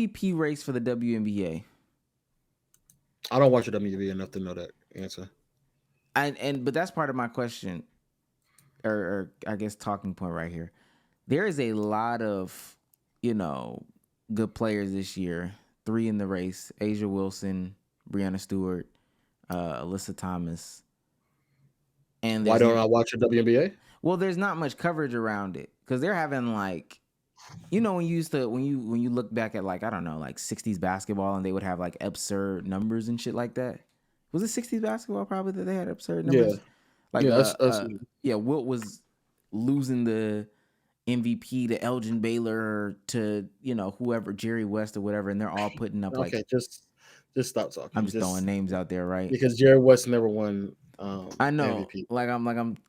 MVP race for the WNBA. I don't watch the WNBA enough to know that answer. But that's part of my question, or I guess talking point right here. There is a lot of, good players this year. 3 in the race: Asia Wilson, Brianna Stewart, Alyssa Thomas, and Why don't I watch the WNBA? there's not much coverage around it because they're having like, when you used to when you look back at like I don't know like 60s basketball and they would have like absurd numbers and shit like that. Was it 60s basketball probably that they had absurd Yeah, numbers? Like yeah, that's yeah, Wilt was losing the MVP to Elgin Baylor to whoever Jerry West or whatever, and they're all putting up like okay. Just stop I'm talking. just throwing Just names out there, right? because Jerry West never won I know, MVP.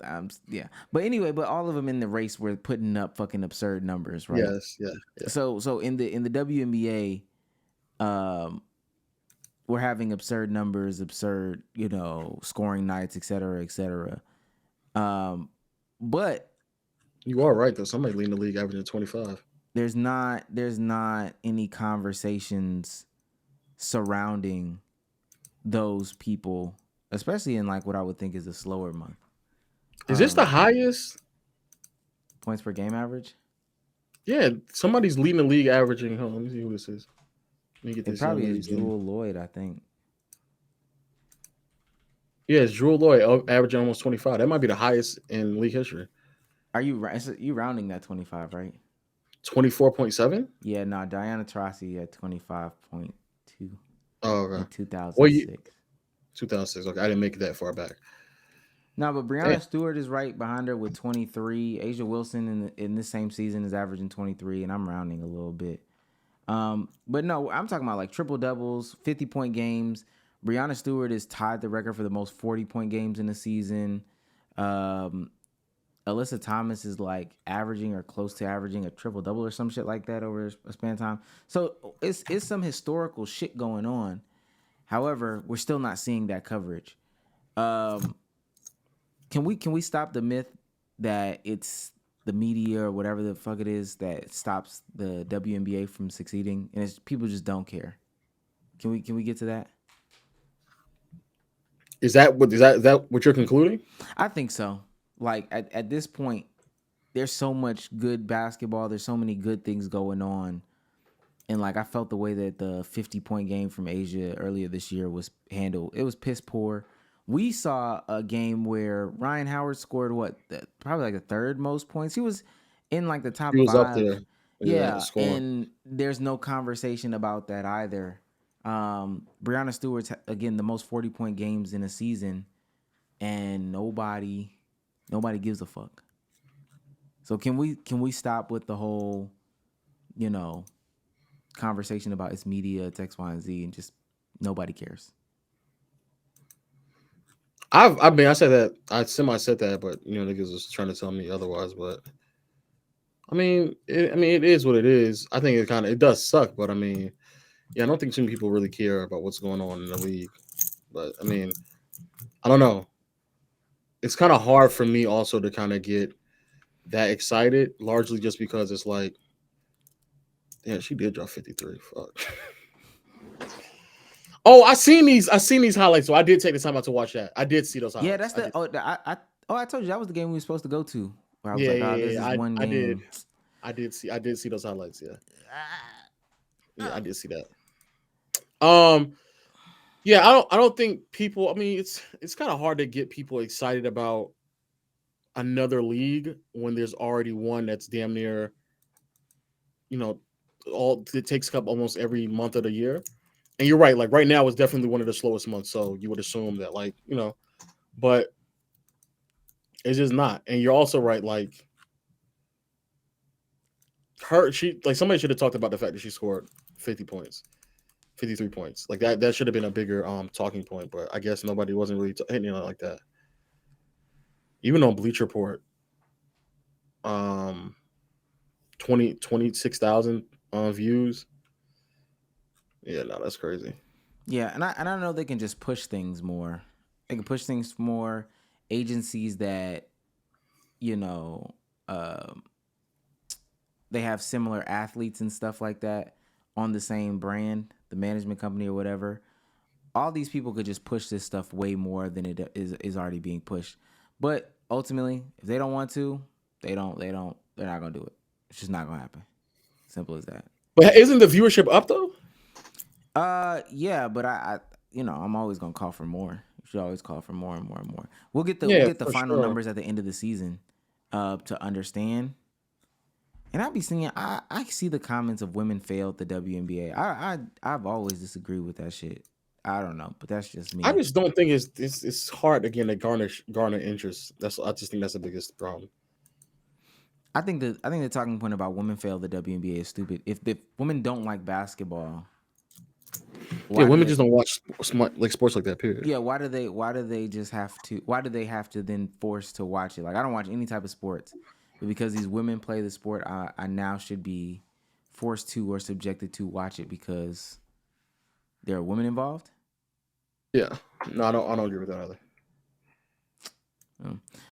I'm yeah. But anyway, but all of them in the race were putting up fucking absurd numbers, right? Yes, yeah, yeah. So in the WNBA, we're having absurd numbers, absurd, scoring nights, et cetera, et cetera. But You are right though. Somebody leading the league averaging 25. there's not any conversations surrounding those people, especially in like what I would think is a slower month. Is this the highest? Points per game average? Yeah, somebody's leading the league averaging. Hold on, let me see who this is. Let me get It this young probably is lady's name. Jewel Lloyd, I think. Yeah, it's Drew Lloyd averaging almost 25. That might be the highest in league history. Are you rounding that 25, right? 24.7? Yeah, no, Diana Taurasi at 25.2 Oh, in okay. Well, 2006. 2006. Okay, I didn't make it that far back. No, but Damn. Brianna Stewart is right behind her with 23. Asia Wilson in this same season is averaging 23, and I'm rounding a little bit. But no, I'm talking about like triple doubles, 50-point games. Brianna Stewart is tied the record for the most 40-point games in a season. Um, Alyssa Thomas is like averaging or close to averaging a triple double or some shit like that over a span of time. So it's some historical shit going on. However, we're still not seeing that coverage. Um, can we stop the myth that it's the media or whatever the fuck it is that stops the WNBA from succeeding, and it's people just don't care? Can we get to that? Is that what you're concluding? I think so. Like at this point, there's so much good basketball. There's so many good things going on, and like I felt the way that the 50-point game from Asia earlier this year was handled. It was piss poor. We saw a game where Ryan Howard scored probably like the third most points. He was in like the He top was up 5. there. Yeah, Yeah, scoring. and there's no conversation about that either. Brianna Stewart's again the most 40-point games in a season, and nobody gives a fuck. So can we stop with the whole, you know, conversation about its media, it's X, Y, and Z, and just nobody cares. I said that. I said that, but niggas was trying to tell me otherwise. But it is what it is. I think it does suck, but yeah, I don't think too many people really care about what's going on in the league. But I don't know. It's kind of hard for me also to kind of get that excited, largely just because it's like, yeah, she did drop 53. Fuck. Oh, I seen these highlights, so I did take the time out to watch that. I did see those Yeah, highlights. that's I the did. I told you that was the game we were supposed to go to. Where I was Yeah, like, yeah, oh, yeah. this is one I did. game. I did see those highlights. Yeah, yeah, I did see that. Um, yeah, I don't think people. It's kind of hard to get people excited about another league when there's already one that's damn near, you know, all it takes up almost every month of the year. And you're right. Like right now is definitely one of the slowest months, so you would assume that, but it's just not. And you're also right. Like she like somebody should have talked about the fact that she scored 50 points, 53 points. Like that should have been a bigger talking point. But I guess nobody wasn't really hitting it like that. Even on Bleach Report, um, 26,000 views. Yeah, no, that's crazy. Yeah, and I know they can just push things more. They can push things more. Agencies that you know um, they have similar athletes and stuff like that on the same brand, the management company or whatever, all these people could just push this stuff way more than it is already being pushed. But ultimately, if they don't want to, they're not gonna do it. It's just not gonna happen. Simple as that. But isn't the viewership up though? Yeah, but I'm always gonna call for more. You should always call for more and more and more. We'll Yeah, get the for final sure. numbers at the end of the season, to understand. And I'll be seeing. I see the comments of women failed the WNBA. I've always disagreed with that shit. I don't know, but that's just I me. just don't think it's hard again to garner interest. I just think that's the biggest problem. I think the talking point about women fail the WNBA is stupid. If the women don't like basketball, Yeah, why do women they? just don't watch like sports like that. Period. Yeah, why do they just have to? Why do they have to then force to watch it? Like I don't watch any type of sports, but because these women play the sport, I now should be forced to or subjected to watch it because there are women involved. Yeah. No, I don't. I don't agree with that either. Mm.